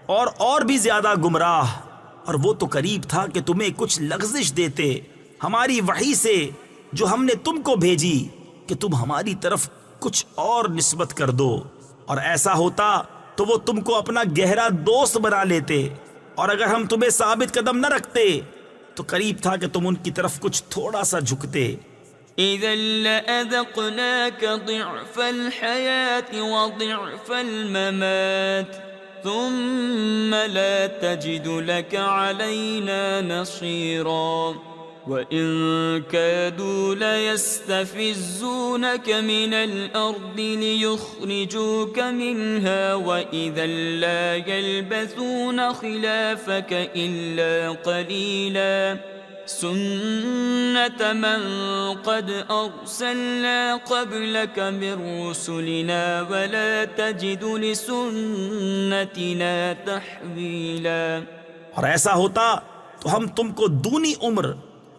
और भी ज्यादा गुमराह। और वो तो करीब था कि तुम्हें कुछ लग़ज़िश देते हमारी वही से जो हमने तुमको भेजी, कि तुम हमारी तरफ कुछ और निस्बत कर दो, और ऐसा होता तो वो तुमको अपना गहरा दोस्त बना लेते। और अगर हम तुम्हें साबित कदम न रखते तो करीब था कि तुम उनकी तरफ कुछ थोड़ा सा झुकते। इज़न लअज़क़नाक ज़िअफ़ल हयाति व ज़िअफ़ल ममात थुम्मा ला तजिदु लक अलैना नसीरा वइन कादू लयस्तफ़िज़्ज़ूनक मिनल अर्दि लियुख़रिजूक मिन्हा वइज़न ला यल्बसून खिलाफ़क इल्ला क़लीला सुन्नत मन क़द अरसलना क़ब्लक मिन रुसुलिना वला तजिदु लिसुन्नतिना तहवीला। और ऐसा होता तो हम तुमको दूनी उम्र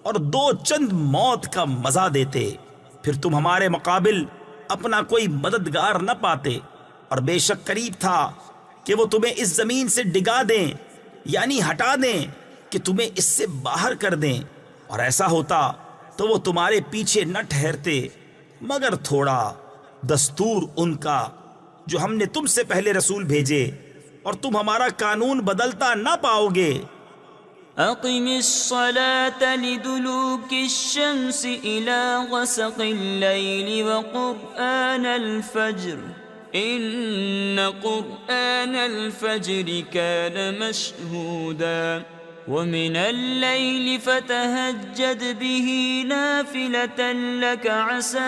और दो चंद मौत का मजा देते, फिर तुम हमारे मुकाबिल अपना कोई मददगार न पाते। और बेशक करीब था कि वो तुम्हें इस जमीन से डिगा दें, यानी हटा दें, कि तुम्हें इससे बाहर कर दें। और ऐसा होता तो वो तुम्हारे पीछे न ठहरते मगर थोड़ा। दस्तूर उनका जो हमने तुमसे पहले रसूल भेजे, और तुम हमारा कानून बदलता ना पाओगे। अक़िमिस्सलात लिदुलूकिश्शम्सि इला ग़सक़िल लैलि व क़ुरआनल फ़ज्र إن قرآن الفجر كان مشهودا ومن الليل فتهجد به نافلة لك عسى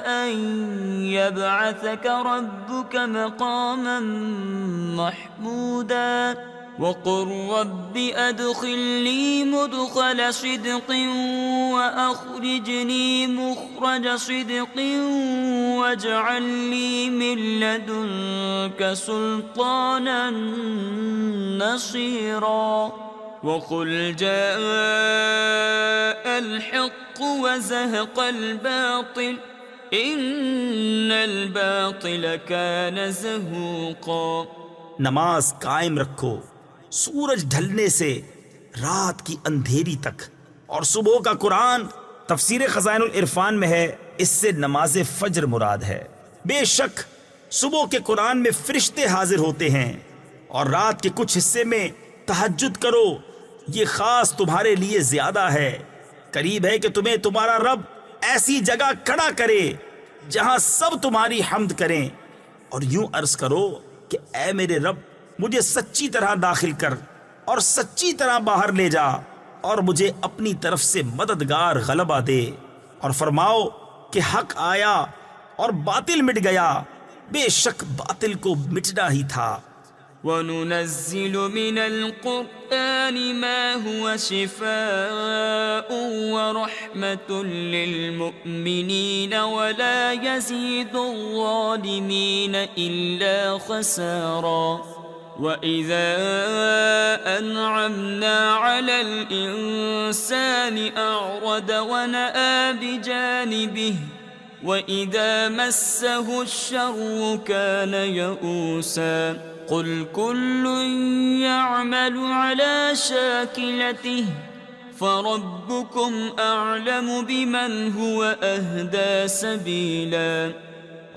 أن يبعثك ربك مقاما محمودا وقل رب أدخلني مدخل صدق وأخرجني مخرج صدق واجعل لي من لدنك سلطانا نصيرا وقل جاء الحق وزهق الباطل إن الباطل كان زهوقا नमाज कायम रखो सूरज ढलने से रात की अंधेरी तक, और सुबह का कुरान तफसीर खजाइनुल इरफान में है, इससे नमाज फज्र मुराद है। बेशक सुबह के कुरान में फरिश्ते हाजिर होते हैं और रात के कुछ हिस्से में तहज्जुद करो, ये खास तुम्हारे लिए ज्यादा है। करीब है कि तुम्हें तुम्हारा रब ऐसी जगह खड़ा करे जहां सब तुम्हारी हम्द करें, और यूं अर्ज करो कि ऐ मेरे रब, मुझे सच्ची तरह दाखिल कर और सच्ची तरह बाहर ले जा, और मुझे अपनी तरफ से मददगार गलबा दे। और फरमाओ कि हक आया और बातिल मिट गया, बेशक बातिल को मिटना ही था। وَنُنَزِّلُ مِنَ الْقُرْآنِ مَا هُوَ شِفَاءٌ وَرَحْمَةٌ لِّلْمُؤْمِنِينَ وَلَا يَزِيدُ الظَّالِمِينَ إِلَّا خَسَارًا وَإِذَا أَنْعَمْنَا عَلَى الْإِنسَانِ أَعْرَضَ وَنَأَىٰ بِجَانِبِهِ وَإِذَا مَسَّهُ الشَّرُّ كَانَ يَئُوسًا قل كل يعمل على شاكلته فربكم أعلم بمن هو أهدى سبيلا।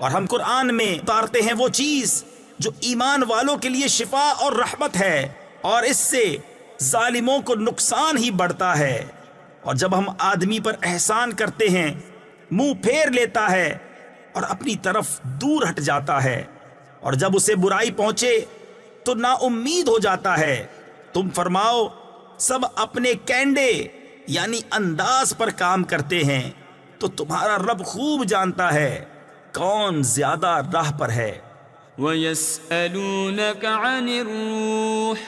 और हम कुरान में उतारते हैं वो चीज जो ईमान वालों के लिए शिफा और रहमत है, और इससे जालिमों को नुकसान ही बढ़ता है। और जब हम आदमी पर एहसान करते हैं, मुंह फेर लेता है और अपनी तरफ दूर हट जाता है, और जब उसे बुराई पहुंचे तो नाउम्मीद हो जाता है। तुम फरमाओ, सब अपने कैंडे यानी अंदाज पर काम करते हैं, तो तुम्हारा रब खूब जानता है कौन ज्यादा राह पर है। وَيَسْأَلُونَكَ عَنِ الرُّوحِ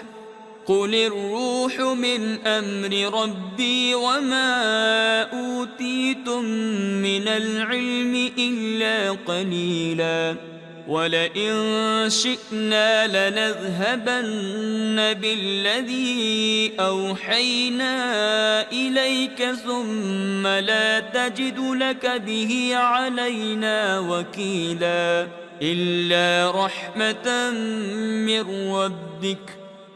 قُلِ الرُّوحُ مِنْ أَمْرِ رَبِّي وَمَا أُوتِيتُم مِّنَ الْعِلْمِ إِلَّا قَلِيلًا وَلَئِن شِئْنَا لَنَذْهَبَنَّ بِالَّذِي أَوْحَيْنَا إِلَيْكَ ثُمَّ لَا تَجِدُ لَكَ بِهِ عَلَيْنَا وَكِيلًا إِلَّا رَحْمَةً مِّن رَّبِّكَ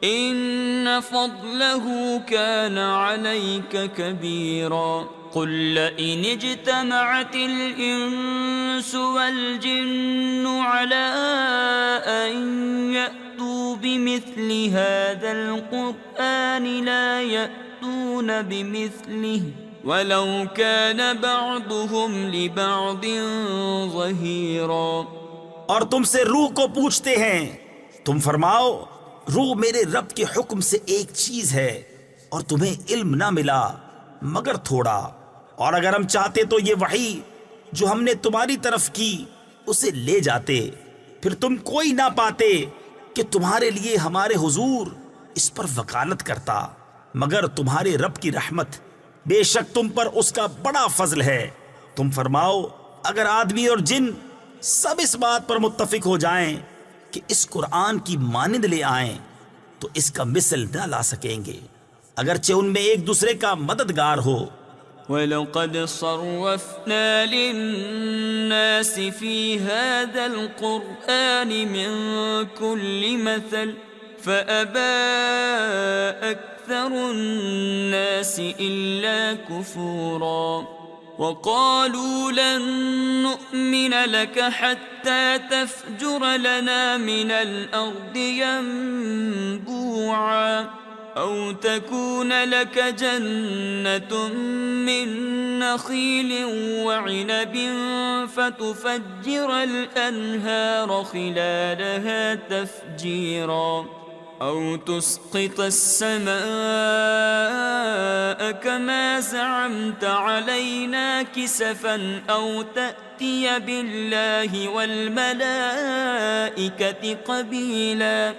إِنَّ فَضْلَهُ كَانَ عَلَيْكَ كَبِيرًا قل لئن اجتمعت الإنس والجن على أن يأتوا بمثل هذا القرآن لا يأتون بمثله ولو كان بعضهم لبعض ظهيرا। और तुमसे रूह को पूछते हैं, तुम फरमाओ, रूह मेरे रब के हुक्म से एक चीज है और तुम्हें इल्म ना मिला मगर थोड़ा। और अगर हम चाहते तो ये वही जो हमने तुम्हारी तरफ की उसे ले जाते, फिर तुम कोई ना पाते कि तुम्हारे लिए हमारे हुजूर इस पर वकालत करता मगर तुम्हारे रब की रहमत, बेशक तुम पर उसका बड़ा फजल है। तुम फरमाओ, अगर आदमी और जिन सब इस बात पर मुत्तफिक हो जाएं कि इस कुरान की मानिंद ले आएं, तो इसका मिसल न ला सकेंगे, अगरचे उनमें एक दूसरे का मददगार हो। वलक़द सर्रफ़ना लिन्नास फ़ी हाज़ल क़ुरआनि मिन कुल्लि मसल फ़अबा अक्सरुन्नास इल्ला कुफ़ूरा वक़ालू लन नुअ्मिन लक हत्ता तफ़जुर लना मिनल अर्दि यंबूआ أو تكون لك جنة من نخيل وعنب فتفجر الأنهار خلالها تفجيرا أو تسقط السماء كما زعمت علينا كسفا أو تأتي بالله والملائكة قبيلا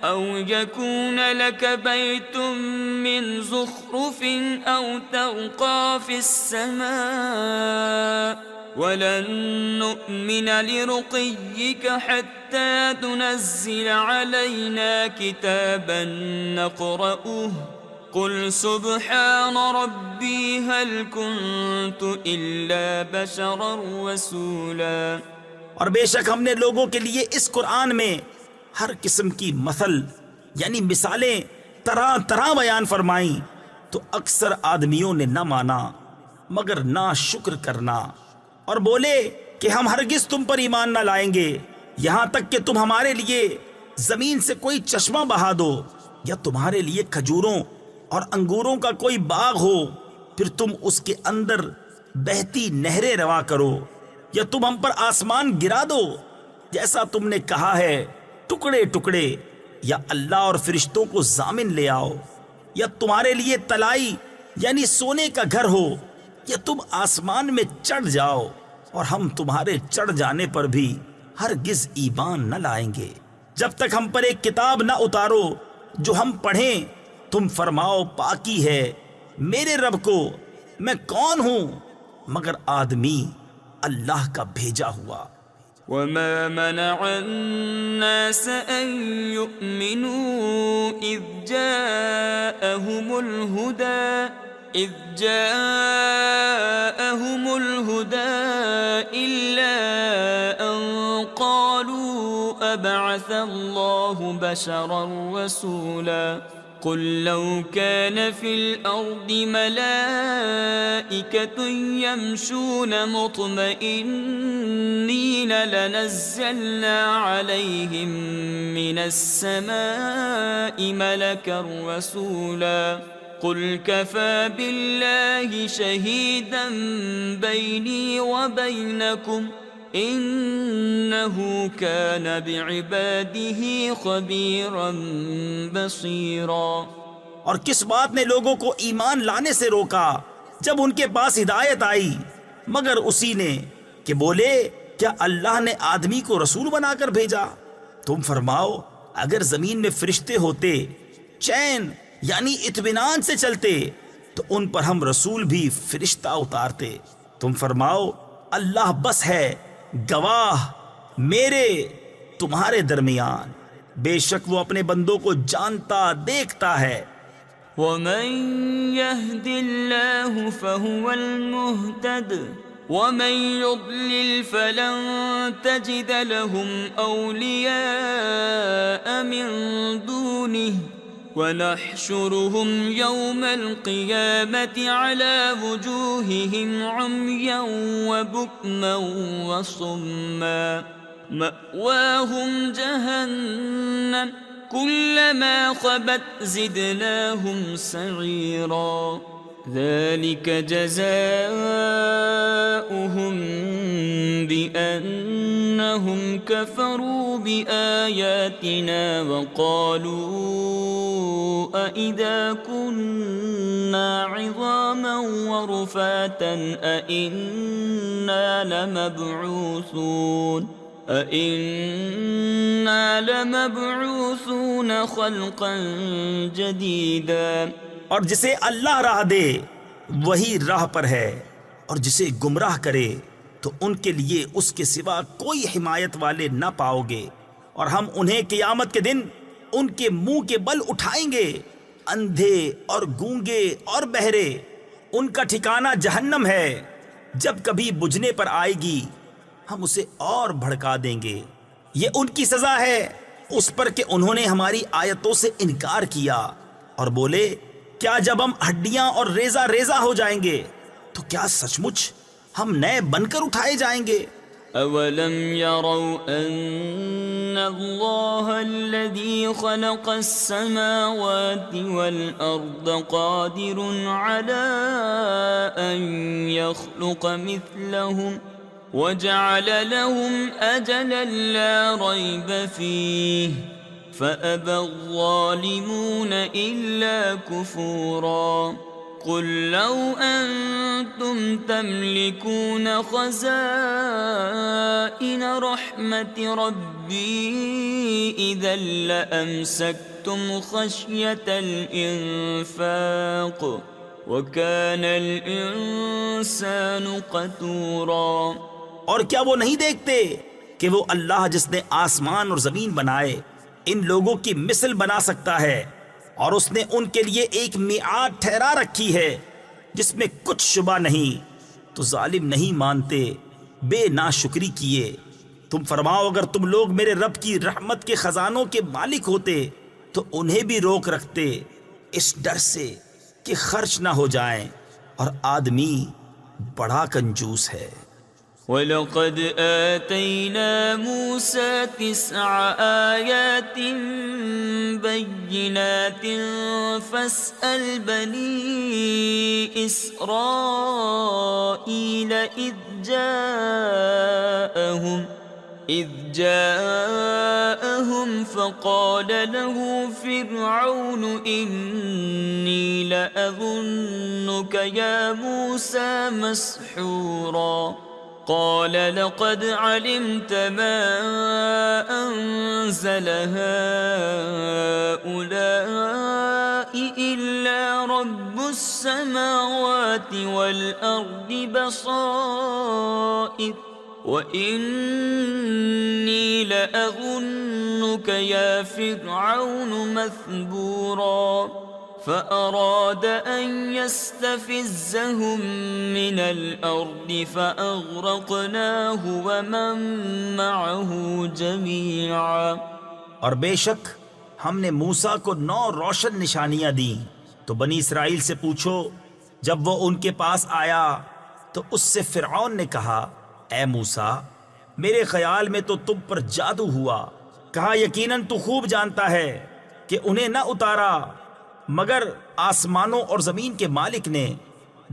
أو يكون لك بيت من زخرف أو ترقى في السماء ولن نؤمن لرقيك حتى تنزل علينا كتابا نقرأه قل سبحان ربي هل كنت إلا بشرا रसूला। और बेशक हमने लोगों के लिए इस कुरान में हर किस्म की मसल यानी मिसालें तरह तरह बयान फरमाई, तो अक्सर आदमियों ने न माना मगर ना शुक्र करना और बोले कि हम हरगिज तुम पर ईमान न लाएंगे यहाँ तक कि तुम हमारे लिए जमीन से कोई चश्मा बहा दो या तुम्हारे लिए खजूरों और अंगूरों का कोई बाग हो, फिर तुम उसके अंदर बहती नहरें रवा करो, या तुम हम पर आसमान गिरा दो जैसा तुमने कहा है टुकड़े टुकड़े, या अल्लाह और फरिश्तों को जामिन ले आओ, या तुम्हारे लिए तलाई यानी सोने का घर हो, या तुम आसमान में चढ़ जाओ और हम तुम्हारे चढ़ जाने पर भी हरगिज ईमान न लाएंगे जब तक हम पर एक किताब न उतारो जो हम पढ़ें। तुम फरमाओ पाकी है मेरे रब को, मैं कौन हूं मगर आदमी अल्लाह का भेजा हुआ। وما منع الناس أن يؤمنوا إذ جاءهم الهدى إلا أن قالوا أبعث الله بشرا رسولا قل لو كان في الأرض ملائكة يمشون مطمئنين لنزلنا عليهم من السماء ملكا رسولا قل كفى بالله شهيدا بيني وبينكم إنه كان بعباده خبيرا बसीरा। और किस बात ने लोगों को ईमान लाने से रोका जब उनके पास हिदायत आई मगर उसी ने कि बोले क्या अल्लाह ने आदमी को रसूल बनाकर भेजा। तुम फरमाओ अगर जमीन में फरिश्ते होते चैन यानी इत्मीनान से चलते तो उन पर हम रसूल भी फरिश्ता उतारते। तुम फरमाओ अल्लाह बस है गवाह मेरे तुम्हारे दरमियान, बेशक वो अपने बंदों को जानता देखता है। वमन यहदिल्लाहु फहुवल मुहतद वमन युद्लिल फलन तजिद लहुम औलिया मिन दूनिहि वनहशुरुहुम यौमल क़ियामति अला वुजूहिहिम उम्यन वबुक्मन वसुम्मा मअवाहुम जहन्नम कुल्लमा ख़बत ज़िदनाहुम सईरा ज़ालिक जज़ाउहुम बिअन्नहुम कफ़रू बिआयातिना वक़ालू अइज़ा कुन्ना इज़ामन वरुफ़ातन अइन्ना लमबऊसून खल्क़न जदीदा। और जिसे अल्लाह राह दे वही राह पर है और जिसे गुमराह करे तो उनके लिए उसके सिवा कोई हिमायत वाले न पाओगे। और हम उन्हें क़ियामत के दिन उनके मुंह के बल उठाएंगे, अंधे और गूंगे और बहरे उनका ठिकाना जहन्नम है, जब कभी बुझने पर आएगी हम उसे और भड़का देंगे। ये उनकी सजा है उस पर कि उन्होंने हमारी आयतों से इनकार किया और बोले क्या जब हम हड्डियां और रेजा रेजा हो जाएंगे तो क्या सचमुच हम नए बनकर उठाए जाएंगे। أولم يروا أن الله الذي خلق السماوات والأرض قادر على أن يخلق مثلهم وجعل لهم أجلا لا ريب فيه فأبى الظالمون إلا كفورا قل لو أنتم تملكون خزائن رحمة ربي إذا لأمسكتم خشية الإنفاق وكان الإنسان قتورا। और क्या वो नहीं देखते कि वो अल्लाह जिसने आसमान और जमीन बनाए इन लोगों की मिसल बना सकता है और उसने उनके लिए एक मियाद ठहरा रखी है जिसमें कुछ शुबा नहीं, तो जालिम नहीं मानते, बेनाशुक्री किए। तुम फरमाओ अगर तुम लोग मेरे रब की रहमत के खजानों के मालिक होते तो उन्हें भी रोक रखते इस डर से कि खर्च ना हो जाएं, और आदमी बड़ा कंजूस है। वलक़द आतैना मूसा 9 आयात बय्यिनात फस्अल बनी इस्राईल إذ جاءهم فقال له فرعون إني لأظنك يا موسى مسحورا قال لقد علمت ما أنزل هؤلاء إلا رب السماوات والأرض بصائر وإني لأظنك يا فرعون مثبورا فأراد أن يستفزهم من الأرض فأغرقناه ومن معه جميعا। और बेशक हमने मूसा को 9 रोशन निशानियां दी, तो बनी इसराइल से पूछो। जब वो उनके पास आया तो उससे फिरऔन ने कहा, ए मूसा, मेरे ख्याल में तो तुम पर जादू हुआ। कहा, यकीनन तू खूब जानता है कि उन्हें न उतारा मगर आसमानों और जमीन के मालिक ने,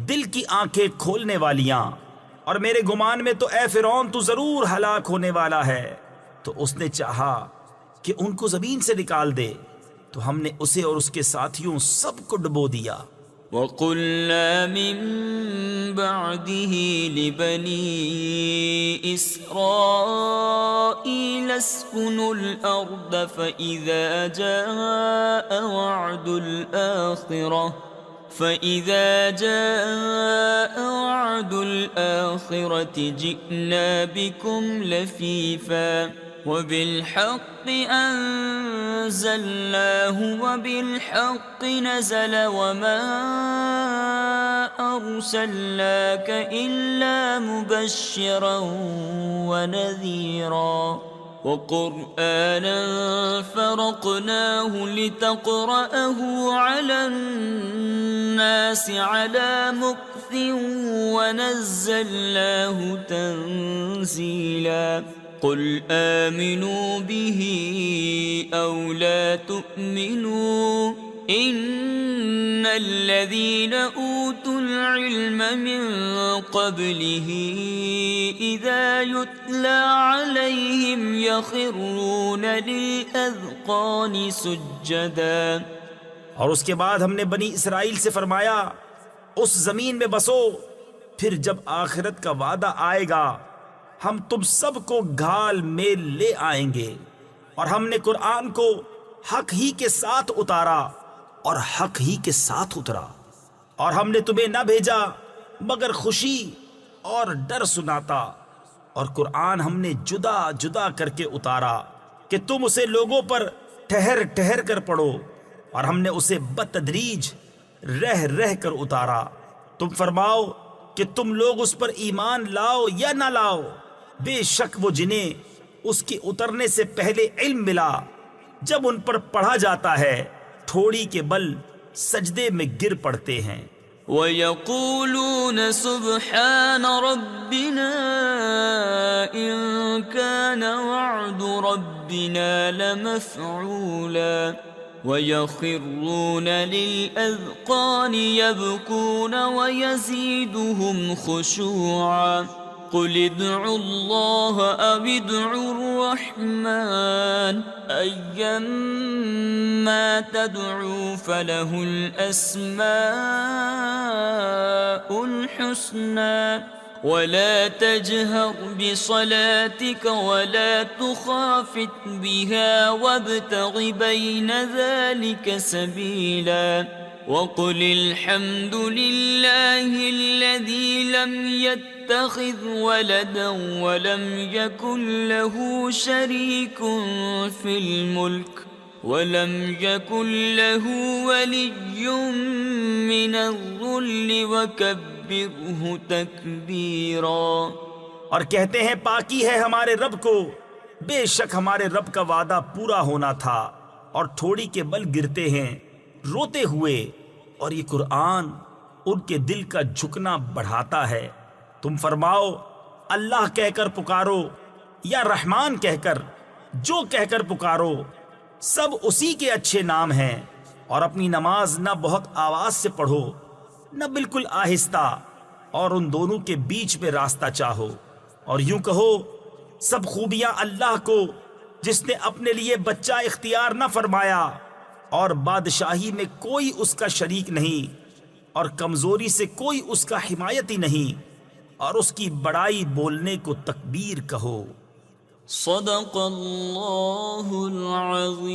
दिल की आंखें खोलने वालियां, और मेरे गुमान में तो ए फिरौन तू जरूर हलाक होने वाला है। तो उसने चाहा कि उनको जमीन से निकाल दे, तो हमने उसे और उसके साथियों सबको डुबो दिया। वक़ुल्ना मिन बअदिही लिबनी इस्राईल अस्कुनुल अर्द फ़इज़ा जाअ वअदुल आखिरति जि'ना बिकुम लफ़ीफ़ा वबिलहक़्क़ि अंज़लनाहु वबिलहक़्क़ि नज़ल वमा अर्सलनाक इल्ला मुबश्शिरन वनज़ीरा वक़ुरआनन फ़रक़नाहु लितक़रअहु अलन्नासि अला मुक्थिन वनज़्ज़लनाहु तंज़ीला قل آمنوا به أو لا تؤمنوا إن الذين أوتوا العلم من قبله إذا يتلى عليهم يخرون للأذقان سجدا। और उसके बाद हमने बनी इसराइल से फरमाया, उस जमीन में बसो, फिर जब आखिरत का वादा आएगा हम तुम सबको घाल में ले आएंगे। और हमने कुरान को हक ही के साथ उतारा और हक ही के साथ उतरा, और हमने तुम्हें न भेजा मगर खुशी और डर सुनाता, और कुरान हमने जुदा जुदा करके उतारा कि तुम उसे लोगों पर ठहर ठहर कर पढ़ो, और हमने उसे बतदरीज रह रह कर उतारा। तुम फरमाओ कि तुम लोग उस पर ईमान लाओ या ना लाओ, बेशक वो जिन्हें उसके उतरने से पहले इल्म मिला, जब उन पर पढ़ा जाता है ठोड़ी के बल सजदे में गिर पड़ते हैं। ويقولون سبحان ربنا إن كان وعد ربنا لمفعولا ويخرون للأذقان يبكون ويزيدهم خشوعا قل ادعوا الله أو ادعوا الرحمن أيما تدعوا فله الأسماء الحسنى ولا تجهر بصلاتك ولا تخافت بها وابتغ بين ذلك سبيلا وقل الحمد لله الذي لم يتخذ ولدا ولم يكن له شريك في الملك ولم يكن له ولي من الذل وكبره تكبيرا। और कहते हैं पाकी है हमारे रब को, बेशक हमारे रब का वादा पूरा होना था और थोड़ी के बल गिरते हैं रोते हुए, और ये कुरान उनके दिल का झुकना बढ़ाता है। तुम फरमाओ अल्लाह कहकर पुकारो या रहमान कहकर, जो कहकर पुकारो सब उसी के अच्छे नाम हैं, और अपनी नमाज न बहुत आवाज से पढ़ो न बिल्कुल आहिस्ता, और उन दोनों के बीच में रास्ता चाहो, और यूं कहो सब खूबियां अल्लाह को जिसने अपने लिए बच्चा इख्तियार न फरमाया और बादशाही में कोई उसका शरीक नहीं और कमजोरी से कोई उसका हिमायती नहीं, और उसकी बड़ाई बोलने को तकबीर कहो। सदक़ल्लाहुल अज़ीम।